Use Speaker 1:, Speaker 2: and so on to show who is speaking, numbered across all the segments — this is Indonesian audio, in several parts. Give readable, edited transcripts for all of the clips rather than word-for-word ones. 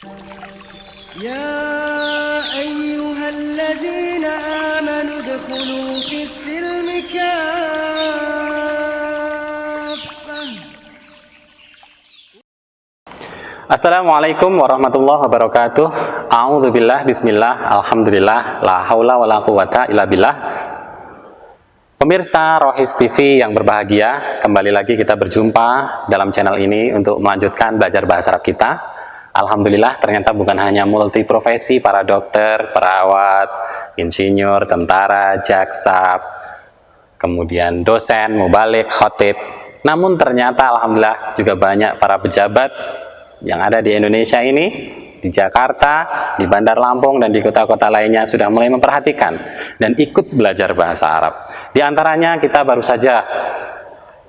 Speaker 1: يا أيها الذين آمنوا ادخلوا في السلم كافة.
Speaker 2: Assalamualaikum warahmatullahi wabarakatuh. A'udzubillah, bismillah, alhamdulillah, la haula wala quwata illa billah. Pemirsa Rohis TV yang berbahagia, kembali lagi kita berjumpa dalam channel ini untuk melanjutkan belajar bahasa Arab kita. Alhamdulillah, ternyata bukan hanya multi profesi para dokter, perawat, insinyur, tentara, jaksa, kemudian dosen, mubalik, khotib. Namun ternyata alhamdulillah juga banyak para pejabat yang ada di Indonesia ini, di Jakarta, di Bandar Lampung, dan di kota-kota lainnya sudah mulai memperhatikan dan ikut belajar bahasa Arab. Di antaranya kita baru saja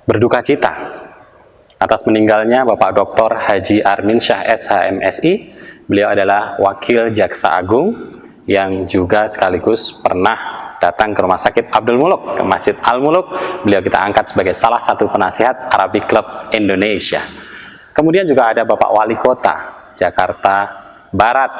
Speaker 2: berduka cita atas meninggalnya Bapak Dr. Haji Armin Syah SHMSI. Beliau adalah Wakil Jaksa Agung yang juga sekaligus pernah datang ke Rumah Sakit Abdul Muluk, ke Masjid Al Muluk. Beliau kita angkat sebagai salah satu penasihat Arabic Club Indonesia. Kemudian juga ada Bapak Wali Kota Jakarta Barat,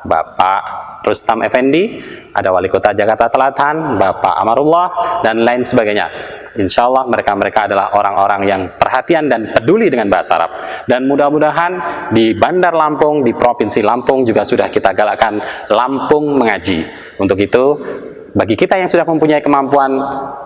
Speaker 2: Bapak Rustam Effendi, ada Wali Kota Jakarta Selatan, Bapak Amarullah, dan lain sebagainya. Insya Allah mereka adalah orang-orang yang perhatian dan peduli dengan bahasa Arab. Dan mudah-mudahan di Bandar Lampung, di Provinsi Lampung juga sudah kita galakkan Lampung mengaji. Untuk itu, bagi kita yang sudah mempunyai kemampuan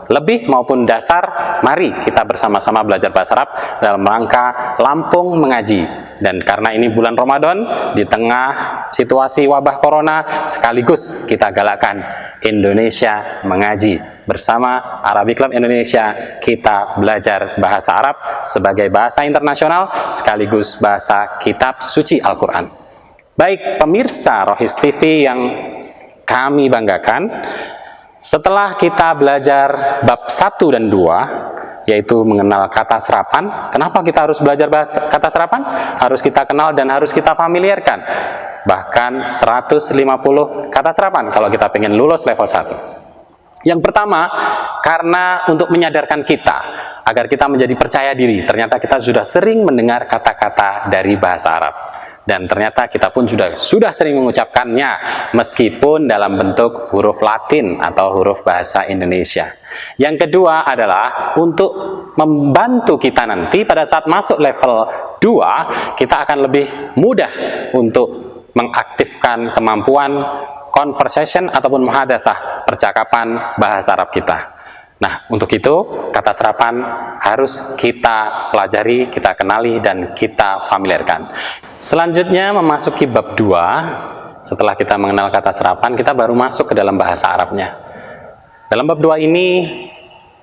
Speaker 2: lebih maupun dasar, mari kita bersama-sama belajar bahasa Arab dalam rangka Lampung mengaji. Dan karena ini bulan Ramadan, di tengah situasi wabah corona, sekaligus kita galakkan Indonesia mengaji. Bersama Arabic Club Indonesia, kita belajar bahasa Arab sebagai bahasa internasional, sekaligus bahasa kitab suci Al-Quran. Baik pemirsa Rohis TV yang kami banggakan, setelah kita belajar bab 1 dan 2, yaitu mengenal kata serapan. Kenapa kita harus belajar kata serapan? Harus kita kenal dan harus kita familiarkan. Bahkan 150 kata serapan kalau kita pengen lulus level 1. Yang pertama, karena untuk menyadarkan kita agar kita menjadi percaya diri. Ternyata kita sudah sering mendengar kata-kata dari bahasa Arab. Dan ternyata kita pun sudah sering mengucapkannya, meskipun dalam bentuk huruf Latin atau huruf bahasa Indonesia. Yang kedua adalah untuk membantu kita nanti pada saat masuk level 2, kita akan lebih mudah untuk mengaktifkan kemampuan conversation ataupun muhadasah, percakapan bahasa Arab kita. Nah, untuk itu kata serapan harus kita pelajari, kita kenali, dan kita familiarkan. Selanjutnya memasuki bab 2, setelah kita mengenal kata serapan, kita baru masuk ke dalam bahasa Arabnya. Dalam bab 2 ini,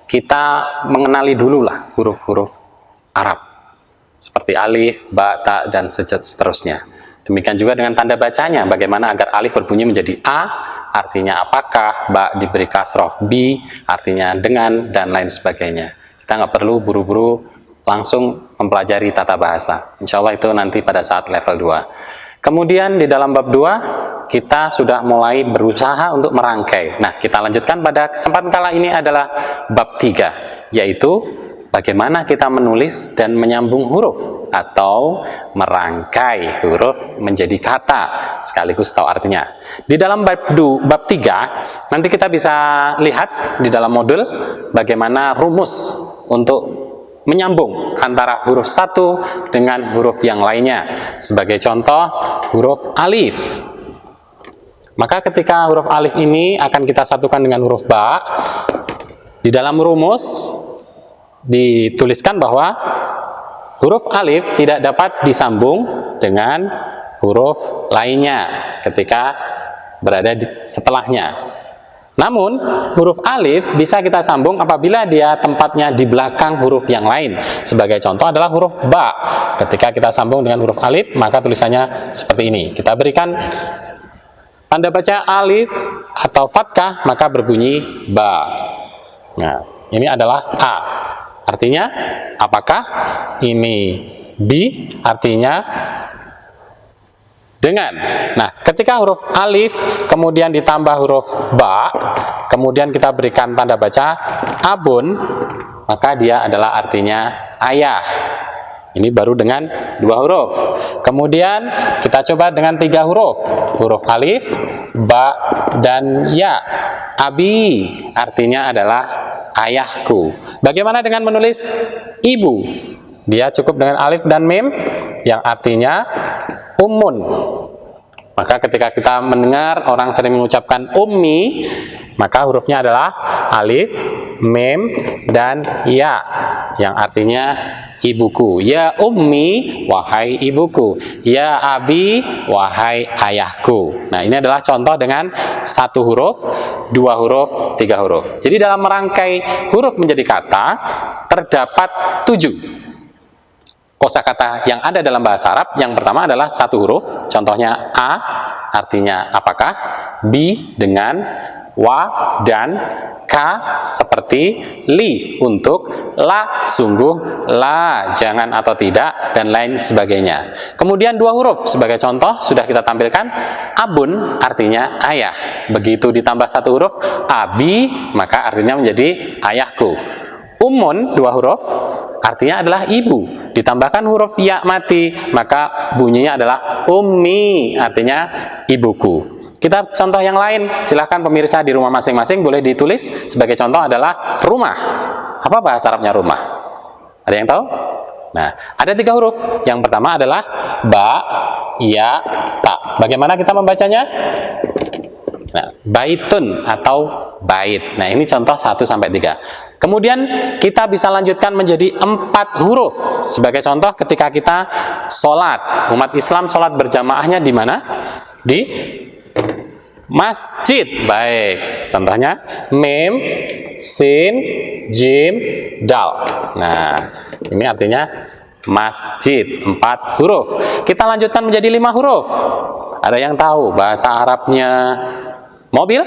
Speaker 2: kita mengenali dululah huruf-huruf Arab, seperti alif, ba, ta, dan seterusnya. Demikian juga dengan tanda bacanya, bagaimana agar alif berbunyi menjadi A, artinya apakah, ba diberi kasroh, bi artinya dengan, dan lain sebagainya. Kita nggak perlu buru-buru langsung mempelajari tata bahasa. Insya Allah itu nanti pada saat level 2. Kemudian di dalam bab 2, kita sudah mulai berusaha untuk merangkai. Nah, kita lanjutkan pada kesempatan kala ini adalah bab 3, yaitu bagaimana kita menulis dan menyambung huruf atau merangkai huruf menjadi kata sekaligus tahu artinya. Di dalam bab 3 nanti kita bisa lihat di dalam modul bagaimana rumus untuk menyambung antara huruf satu dengan huruf yang lainnya. Sebagai contoh, huruf alif. Maka ketika huruf alif ini akan kita satukan dengan huruf ba, di dalam rumus dituliskan bahwa huruf alif tidak dapat disambung dengan huruf lainnya ketika berada setelahnya. Namun, huruf alif bisa kita sambung apabila dia tempatnya di belakang huruf yang lain. Sebagai contoh adalah huruf ba. Ketika kita sambung dengan huruf alif, maka tulisannya seperti ini. Kita berikan tanda baca alif atau fathah, maka berbunyi ba. Nah, ini adalah A. Artinya, apakah? Ini B, artinya dengan. Nah, ketika huruf alif kemudian ditambah huruf ba, kemudian kita berikan tanda baca abun, maka dia adalah artinya ayah. ini baru dengan 2 huruf. Kemudian kita coba dengan 3 huruf. Huruf alif, ba, dan ya. Abi artinya adalah ayahku. Bagaimana dengan menulis ibu? Dia cukup dengan alif dan mim yang artinya ummun. Maka ketika kita mendengar orang sering mengucapkan ummi, maka hurufnya adalah alif, mim, dan ya yang artinya ibuku. Ya ummi, wahai ibuku. Ya abi, wahai ayahku. Nah, ini adalah contoh dengan 1 huruf, 2 huruf, 3 huruf. Jadi dalam merangkai huruf menjadi kata terdapat 7 kosakata yang ada dalam bahasa Arab. Yang pertama adalah 1 huruf, contohnya a artinya apakah, b dengan, wa dan, k seperti, li untuk, la sungguh, la jangan atau tidak, dan lain sebagainya. Kemudian 2 huruf sebagai contoh sudah kita tampilkan, abun artinya ayah. Begitu ditambah 1 huruf, abi maka artinya menjadi ayahku. Ummun 2 huruf artinya adalah ibu. Ditambahkan huruf ya mati, maka bunyinya adalah ummi, artinya ibuku. Kita contoh yang lain, silahkan pemirsa di rumah masing-masing boleh ditulis. Sebagai contoh adalah rumah. Apa bahasa Arabnya rumah? Ada yang tahu? Nah, ada 3 huruf. Yang pertama adalah ba, ya, ta. Bagaimana kita membacanya? Nah, baitun atau bait. Nah, ini contoh 1 sampai 3. Kemudian kita bisa lanjutkan menjadi 4 huruf. Sebagai contoh ketika kita sholat, umat Islam sholat berjamaahnya di mana? Di masjid. Baik, contohnya mim, sin, jim, dal. Nah, ini artinya masjid, 4 huruf. Kita lanjutkan menjadi 5 huruf. Ada yang tahu bahasa Arabnya mobil?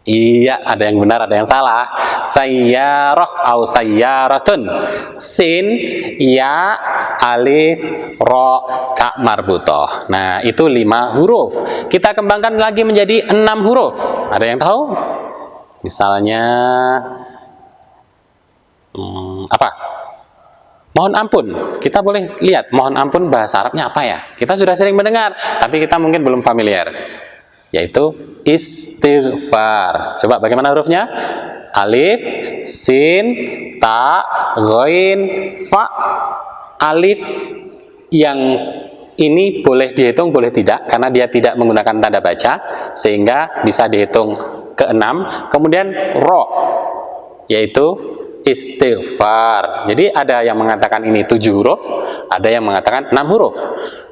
Speaker 2: Iya, ada yang benar, ada yang salah. Sayyarah atau sayyaratun. Sin, ya, alif, ro, ta marbutoh. Nah, itu 5 huruf. Kita kembangkan lagi menjadi 6 huruf. Ada yang tahu? Misalnya apa? Mohon ampun. Kita boleh lihat mohon ampun bahasa Arabnya apa ya? Kita sudah sering mendengar, tapi kita mungkin belum familiar. Yaitu istighfar. Coba bagaimana hurufnya? Alif, sin, ta, ghain, fa. Alif yang ini boleh dihitung, boleh tidak, karena dia tidak menggunakan tanda baca, sehingga bisa dihitung ke 6. Kemudian ro, yaitu istighfar. Jadi ada yang mengatakan ini 7 huruf, ada yang mengatakan 6 huruf.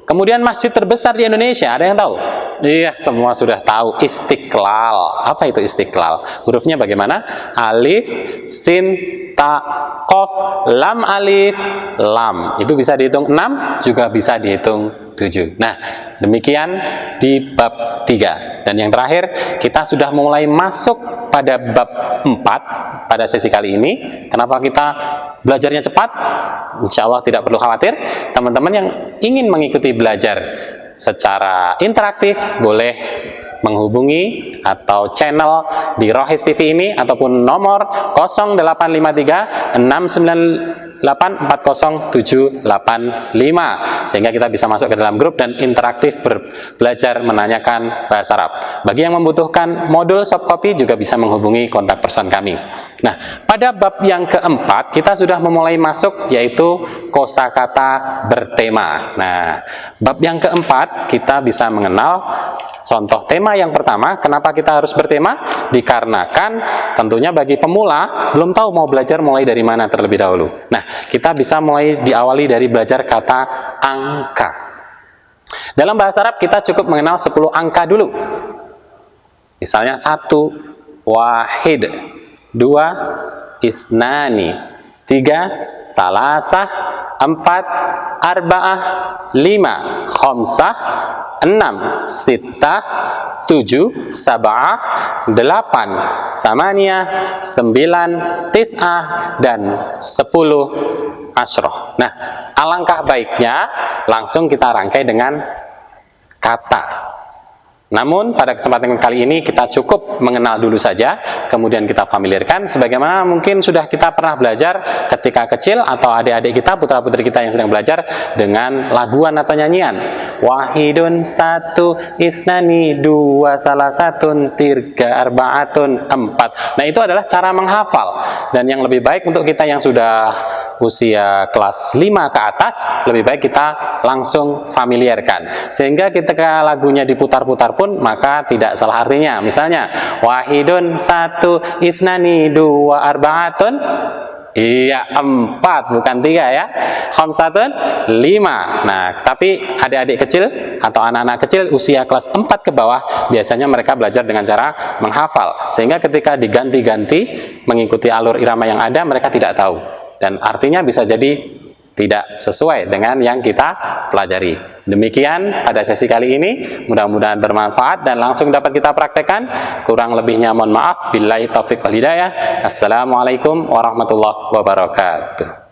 Speaker 2: Kemudian masjid terbesar di Indonesia, ada yang tahu? Iya, semua sudah tahu, Istiqlal. Apa itu Istiqlal? Hurufnya bagaimana? Alif, sin, ta, qaf, lam alif, lam. Itu bisa dihitung 6, juga bisa dihitung 7. Nah, demikian di bab 3. Dan yang terakhir, kita sudah mulai masuk pada bab 4 pada sesi kali ini. Kenapa kita belajarnya cepat? Insya Allah tidak perlu khawatir. Teman-teman yang ingin mengikuti belajar secara interaktif boleh menghubungi atau channel di Rohis TV ini ataupun nomor 0853 698 40785 sehingga kita bisa masuk ke dalam grup dan interaktif belajar menanyakan bahasa Arab. Bagi yang membutuhkan modul soft copy juga bisa menghubungi kontak person kami. Nah, pada bab yang keempat kita sudah memulai masuk yaitu kosakata bertema. Nah, bab yang keempat kita bisa mengenal contoh tema yang pertama. Kenapa kita harus bertema? Dikarenakan tentunya bagi pemula belum tahu mau belajar mulai dari mana terlebih dahulu. Nah, kita bisa mulai diawali dari belajar kata angka. Dalam bahasa Arab kita cukup mengenal 10 angka dulu. Misalnya 1 wahid, 2 isnani, 3 salasah, 4 arba'ah, 5 khamsah, 6 sittah, 7 sab'ah, 8 samaniyah, 9 tis'ah, dan 10 asroh. Nah, alangkah baiknya langsung kita rangkai dengan kata. Namun pada kesempatan kali ini kita cukup mengenal dulu saja, kemudian kita familiarkan sebagaimana mungkin sudah kita pernah belajar ketika kecil atau adik-adik kita, putra-putri kita yang sedang belajar dengan laguan atau nyanyian. Wahidun, satu, isnani, dua, salah satun, tiga, arbaatun, empat. Nah, itu adalah cara menghafal. Dan yang lebih baik untuk kita yang sudah usia kelas 5 ke atas, lebih baik kita langsung familiarkan. Sehingga ketika lagunya diputar-putar pun maka tidak salah artinya. Misalnya, wahidun, satu, isnani, dua, arbaatun. Iya, 4 bukan 3 ya. Khamsatun, 5. Nah, tapi adik-adik kecil atau anak-anak kecil usia kelas 4 ke bawah biasanya mereka belajar dengan cara menghafal. Sehingga ketika diganti-ganti mengikuti alur irama yang ada, mereka tidak tahu. Dan artinya bisa jadi tidak sesuai dengan yang kita pelajari. Demikian pada sesi kali ini, mudah-mudahan bermanfaat dan langsung dapat kita praktekkan. Kurang lebihnya mohon maaf. Billahi taufiq wal hidayah. Assalamualaikum warahmatullahi wabarakatuh.